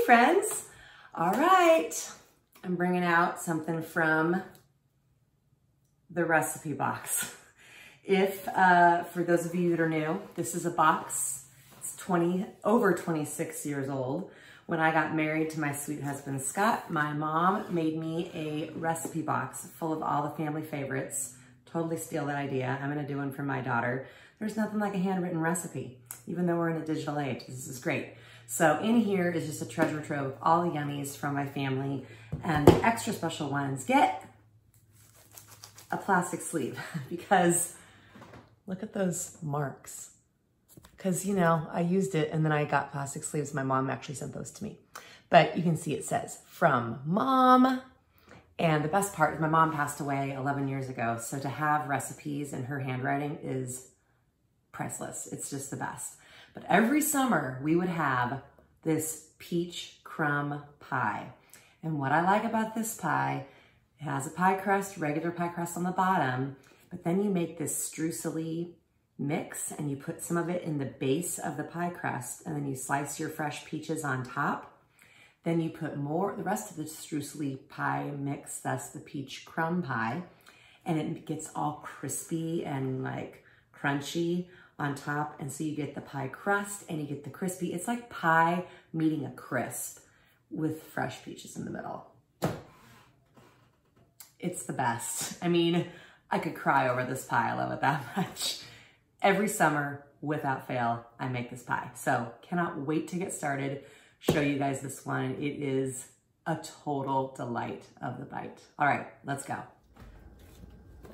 friends. All right, I'm bringing out something from the recipe box. If, for those of you that are new, this is a box. It's over 26 years old. When I got married to my sweet husband, Scott, my mom made me a recipe box full of all the family favorites. Totally steal that idea. I'm gonna do one for my daughter. There's nothing like a handwritten recipe, even though we're in a digital age. This is great. So in here is just a treasure trove of all the yummies from my family, and the extra special ones get a plastic sleeve because look at those marks. Because, you know, I used it and then I got plastic sleeves. My mom actually sent those to me. But you can see it says, from mom. And the best part is my mom passed away 11 years ago. So to have recipes in her handwriting is priceless. It's just the best. But every summer we would have this peach crumb pie. And what I like about this pie, it has a pie crust, regular pie crust on the bottom, but then you make this streusel-y mix and you put some of it in the base of the pie crust, and then you slice your fresh peaches on top. Then you put the rest of the streusel-y pie mix, that's the peach crumb pie, and it gets all crispy and like crunchy on top. And so you get the pie crust and you get the crispy. It's like pie meeting a crisp with fresh peaches in the middle. It's the best. I mean, I could cry over this pie. I love it that much. Every summer, without fail, I make this pie. So cannot wait to get started, show you guys this one. It is a total delight of the bite. All right, let's go.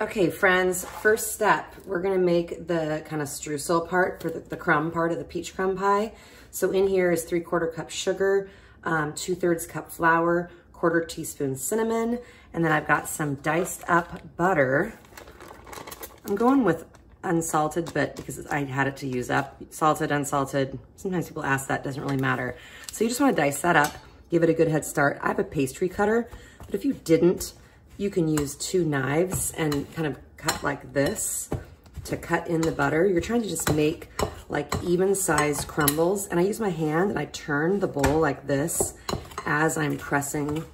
Okay, friends, first step, we're gonna make the kind of streusel part for the crumb part of the peach crumb pie. So in here is 3/4 cup sugar, 2/3 cup flour, 1/4 teaspoon cinnamon, and then I've got some diced up butter. I'm going with unsalted, but because I had it to use up, salted, unsalted, sometimes people ask that, doesn't really matter. So you just wanna dice that up, give it a good head start. I have a pastry cutter, but if you didn't, you can use 2 knives and kind of cut like this to cut in the butter. You're trying to just make like even sized crumbles. And I use my hand and I turn the bowl like this as I'm pressing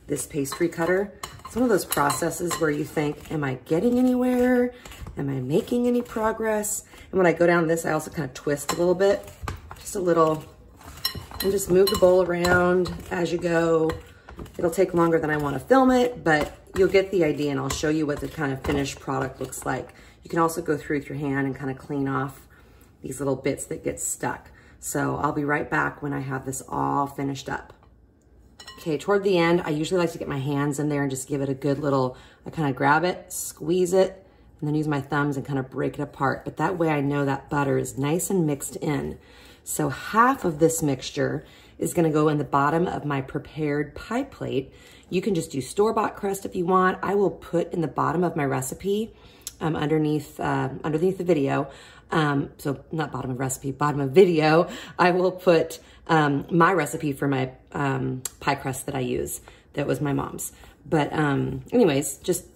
this pastry cutter. It's one of those processes where you think, am I getting anywhere? Am I making any progress? And when I go down this, I also kind of twist a little bit, just a little, and just move the bowl around as you go. It'll take longer than I want to film it, but you'll get the idea, and I'll show you what the kind of finished product looks like. You can also go through with your hand and kind of clean off these little bits that get stuck. So I'll be right back when I have this all finished up. Okay, toward the end, I usually like to get my hands in there and just give it a good little, I kind of grab it, squeeze it, and then use my thumbs and kind of break it apart. But that way I know that butter is nice and mixed in. So half of this mixture is gonna go in the bottom of my prepared pie plate. You can just do store-bought crust if you want. I will put in the bottom of my recipe, underneath the video, so not bottom of recipe, bottom of video, I will put my recipe for my pie crust that I use. That was my mom's. But anyways, just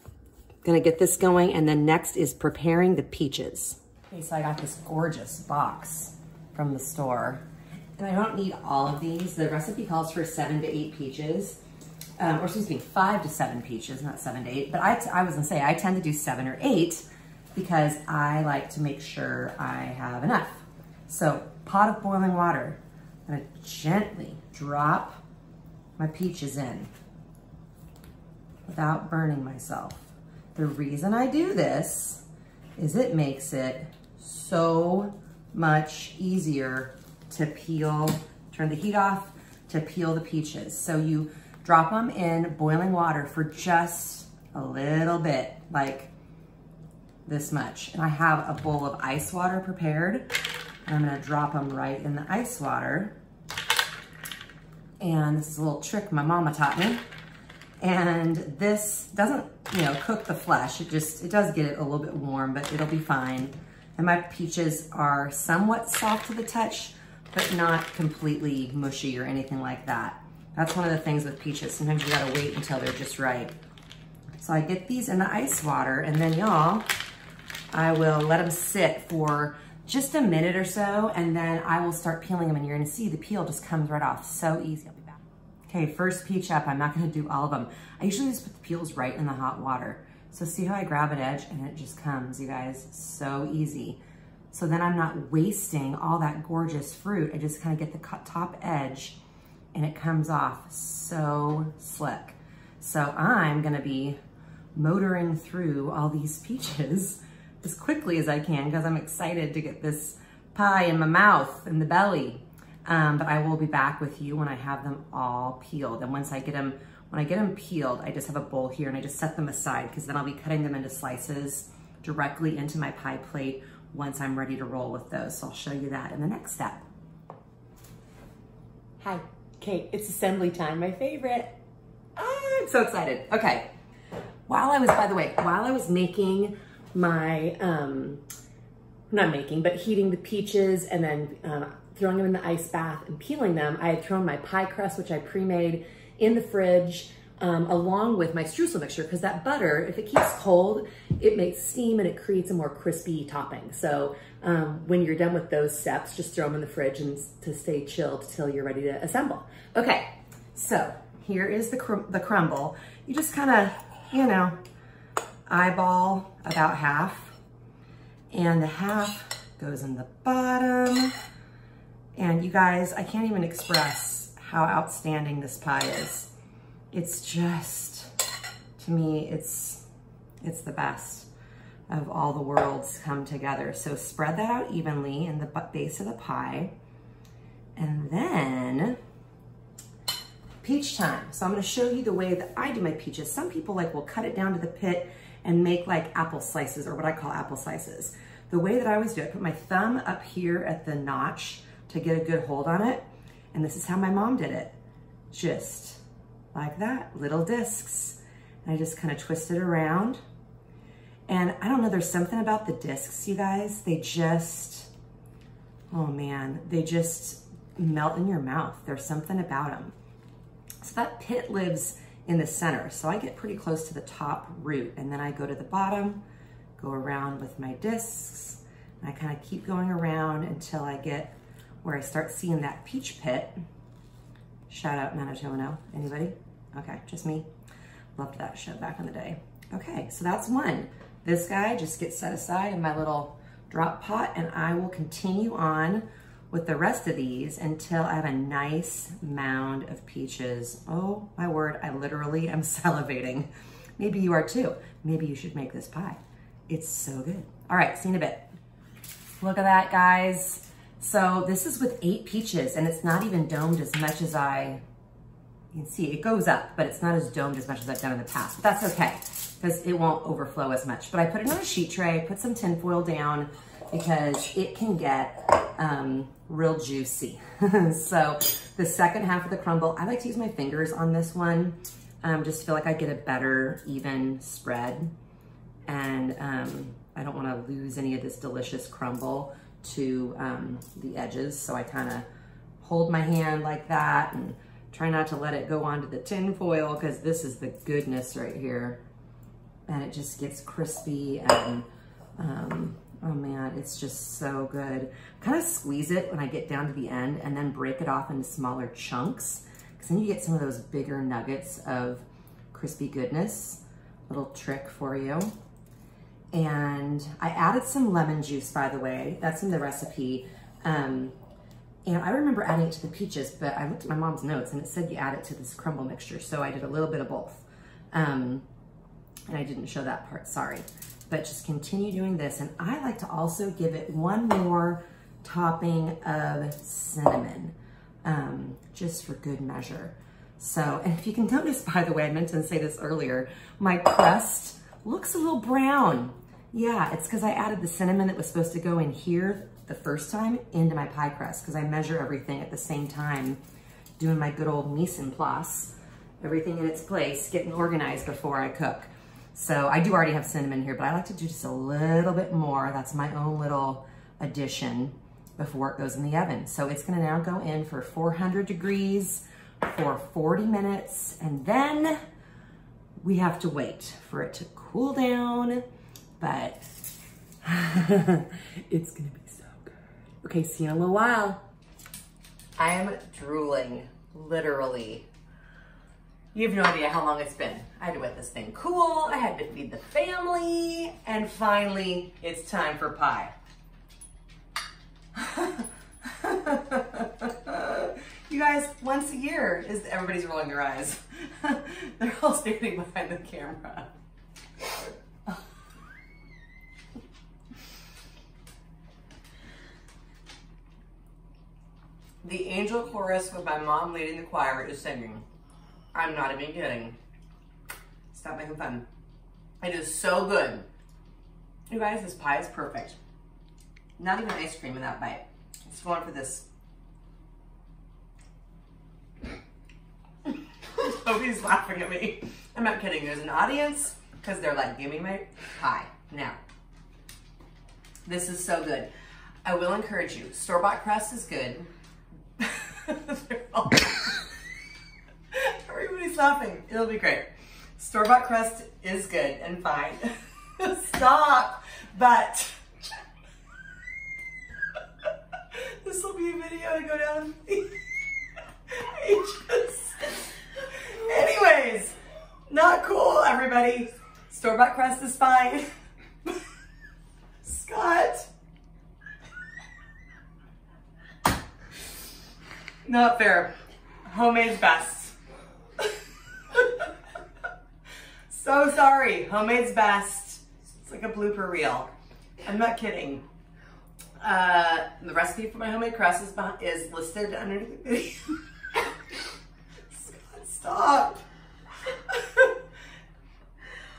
gonna get this going, and then next is preparing the peaches. Okay, so I got this gorgeous box from the store, and I don't need all of these. The recipe calls for 7 to 8 peaches. Or excuse me, 5 to 7 peaches, not 7 to 8. But I was gonna say, I tend to do 7 or 8 because I like to make sure I have enough. So, pot of boiling water. I'm gonna gently drop my peaches in without burning myself. The reason I do this is it makes it so much easier to peel, turn the heat off, to peel the peaches. So you drop them in boiling water for just a little bit, like this much. And I have a bowl of ice water prepared, and I'm gonna drop them right in the ice water. And this is a little trick my mama taught me. And this doesn't, you know, cook the flesh. It does get it a little bit warm, but it'll be fine. And my peaches are somewhat soft to the touch, but not completely mushy or anything like that. That's one of the things with peaches. Sometimes you gotta wait until they're just right. So I get these in the ice water, and then y'all, I will let them sit for just a minute or so, and then I will start peeling them, and you're gonna see the peel just comes right off. So easy. I'll be back. Okay, first peach up. I'm not gonna do all of them. I usually just put the peels right in the hot water. So see how I grab an edge and it just comes, you guys, so easy. So then I'm not wasting all that gorgeous fruit. I just kind of get the top edge and it comes off so slick. So I'm gonna be motoring through all these peaches as quickly as I can because I'm excited to get this pie in my mouth, in the belly. But I will be back with you when I have them all peeled. And once I get them, when I get them peeled, I just have a bowl here and I just set them aside because then I'll be cutting them into slices directly into my pie plate once I'm ready to roll with those. So I'll show you that in the next step. Hi, Kate, it's assembly time, my favorite. I'm so excited. Okay, by the way, while I was making my, heating the peaches and then throwing them in the ice bath and peeling them, I had thrown my pie crust, which I pre-made, in the fridge, along with my streusel mixture, because that butter, if it keeps cold, it makes steam and it creates a more crispy topping. So when you're done with those steps, just throw them in the fridge and to stay chilled till you're ready to assemble. Okay, so here is the crumble. You just kind of, you know, eyeball about half, and the half goes in the bottom. And you guys, I can't even express how outstanding this pie is. It's just, to me, it's the best of all the worlds come together. So spread that out evenly in the base of the pie. And then peach time. So I'm gonna show you the way that I do my peaches. Some people will cut it down to the pit and make like apple slices, or what I call apple slices. The way that I always do it, I put my thumb up here at the notch to get a good hold on it. And this is how my mom did it. Just like that, little discs. And I just kind of twist it around. And I don't know, there's something about the discs, you guys. They just, oh man, they just melt in your mouth. There's something about them. So that pit lives in the center. So I get pretty close to the top root, and then I go to the bottom, go around with my discs, and I kind of keep going around until I get where I start seeing that peach pit. Shout out Manitono, anybody? Okay, just me. Loved that show back in the day. Okay, so that's one. This guy just gets set aside in my little drop pot, and I will continue on with the rest of these until I have a nice mound of peaches. Oh my word, I literally am salivating. Maybe you are too. Maybe you should make this pie. It's so good. All right, see you in a bit. Look at that, guys. So this is with 8 peaches, and it's not even domed as much as you can see it goes up, but it's not as domed as much as I've done in the past. But that's okay, because it won't overflow as much. But I put it on a sheet tray, put some tin foil down, because it can get real juicy. So the second half of the crumble, I like to use my fingers on this one. Just feel like I get a better even spread. And I don't want to lose any of this delicious crumble to the edges. So I kind of hold my hand like that and try not to let it go onto the tin foil, because this is the goodness right here. And it just gets crispy and oh man, it's just so good. Kind of squeeze it when I get down to the end and then break it off into smaller chunks, because then you get some of those bigger nuggets of crispy goodness. Little trick for you. And I added some lemon juice, by the way. That's in the recipe. And I remember adding it to the peaches, but I looked at my mom's notes and it said you add it to this crumble mixture. So I did a little bit of both. And I didn't show that part, sorry. But just continue doing this. And I like to also give it one more topping of cinnamon, just for good measure. So, and if you can notice, by the way, I meant to say this earlier, my crust looks a little brown. Yeah, it's because I added the cinnamon that was supposed to go in here the first time into my pie crust, because I measure everything at the same time, doing my good old mise en place, everything in its place, getting organized before I cook. So I do already have cinnamon here, but I like to do just a little bit more. That's my own little addition before it goes in the oven. So it's gonna now go in for 400 degrees for 40 minutes, and then we have to wait for it to cool down, but it's gonna be so good. Okay, see you in a little while. I am drooling, literally. You have no idea how long it's been. I had to wet this thing cool, I had to feed the family, and finally, it's time for pie. You guys, once a year everybody's rolling their eyes. They're all standing behind the camera. The angel chorus with my mom leading the choir is singing. I'm not even kidding. Stop making fun. It is so good. You guys, this pie is perfect. Not even ice cream in that bite. Just going for this. Nobody's laughing at me. I'm not kidding. There's an audience because they're like, give me my pie now. This is so good. I will encourage you. Store-bought crust is good. Everybody's laughing. It'll be great. Store-bought crust is good and fine. Stop. But this will be a video to go down ages. Anyways, not cool, everybody. Store-bought crust is fine. Scott. Not fair. Homemade's best. So sorry. Homemade's best. It's like a blooper reel. I'm not kidding. The recipe for my homemade crust is listed underneath the video. Scott, stop.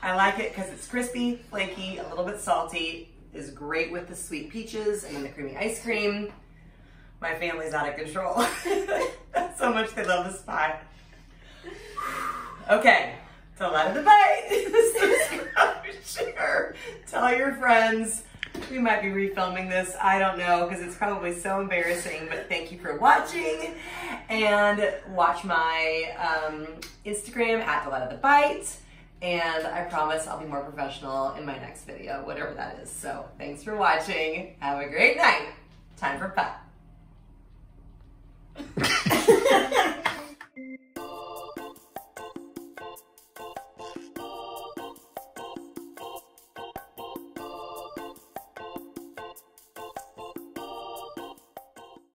I like it because it's crispy, flaky, a little bit salty. Is great with the sweet peaches and then the creamy ice cream. My family's out of control. That's how much they love this pie. Okay, delighted the bite. Subscribe, share, tell your friends. We might be refilming this. I don't know because it's probably so embarrassing. But thank you for watching, and watch my Instagram at Delighted the Bite. And I promise I'll be more professional in my next video, whatever that is. So thanks for watching. Have a great night. Time for pie.